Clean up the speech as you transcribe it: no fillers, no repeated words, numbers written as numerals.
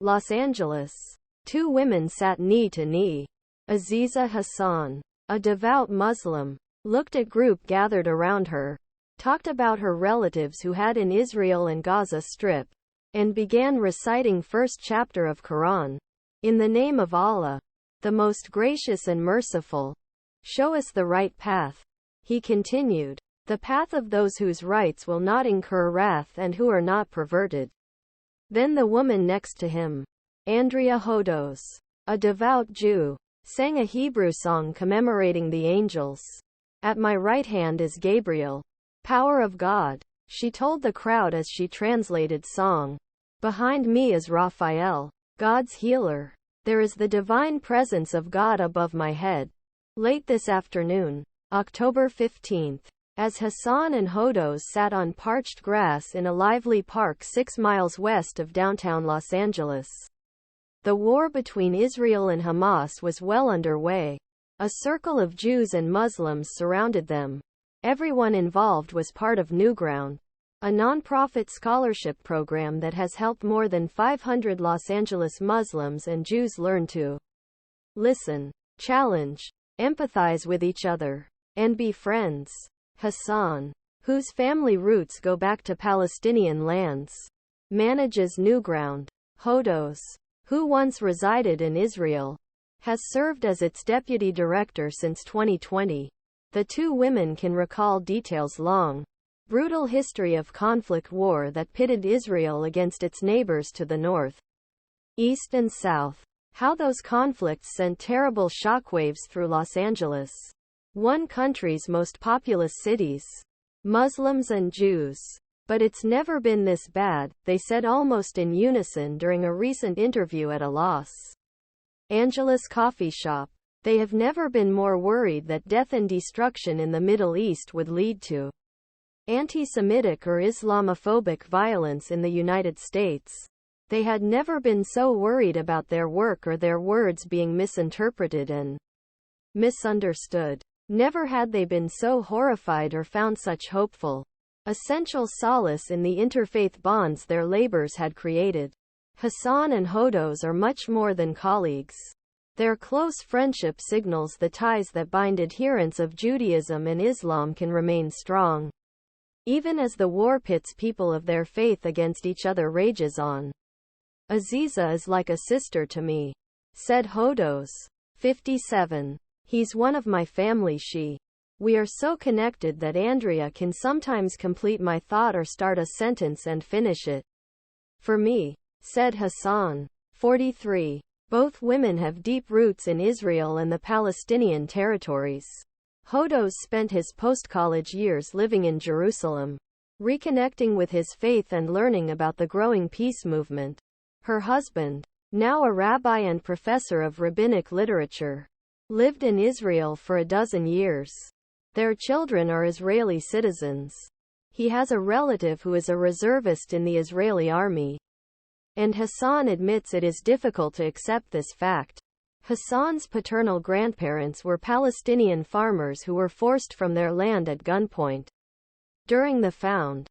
Los Angeles. Two women sat knee to knee. Aziza Hasan, a devout Muslim, looked at group gathered around her, talked about her relatives who had in Israel and Gaza Strip, and began reciting first chapter of Quran. In the name of Allah, the Most Gracious and Merciful, show us the right path. He continued, the path of those whose rights will not incur wrath and who are not perverted. Then the woman next to him, Andrea Hodos, a devout Jew, sang a Hebrew song commemorating the angels. At my right hand is Gabriel, power of God, she told the crowd as she translated song. Behind me is Raphael, God's healer. There is the divine presence of God above my head. Late this afternoon, October 15th, as Hasan and Hodos sat on parched grass in a lively park 6 miles west of downtown Los Angeles. The war between Israel and Hamas was well underway. A circle of Jews and Muslims surrounded them. Everyone involved was part of NewGround, a non-profit scholarship program that has helped more than 500 Los Angeles Muslims and Jews learn to listen, challenge, empathize with each other, and be friends. Hasan, whose family roots go back to Palestinian lands, manages NewGround. Hodos, who once resided in Israel, has served as its deputy director since 2020. The two women can recall details long, brutal history of conflict war that pitted Israel against its neighbors to the north, east and south. How those conflicts sent terrible shockwaves through Los Angeles, one country's most populous cities, Muslims and Jews. But it's never been this bad, they said almost in unison during a recent interview at a Los Angeles coffee shop. They have never been more worried that death and destruction in the Middle East would lead to anti-Semitic or Islamophobic violence in the United States. They had never been so worried about their work or their words being misinterpreted and misunderstood. Never had they been so horrified or found such hopeful, essential solace in the interfaith bonds their labors had created. Hasan and Hodos are much more than colleagues. Their close friendship signals the ties that bind adherents of Judaism and Islam can remain strong, even as the war pits people of their faith against each other rages on. Aziza is like a sister to me, said Hodos, 57. He's one of my family. We are so connected that Andrea can sometimes complete my thought or start a sentence and finish it for me, said Hasan, 43. Both women have deep roots in Israel and the Palestinian territories. Hodos spent his post-college years living in Jerusalem, reconnecting with his faith and learning about the growing peace movement. Her husband, now a rabbi and professor of rabbinic literature, lived in Israel for a dozen years. Their children are Israeli citizens. He has a relative who is a reservist in the Israeli army. And Hasan admits it is difficult to accept this fact. Hasan's paternal grandparents were Palestinian farmers who were forced from their land at gunpoint during the Found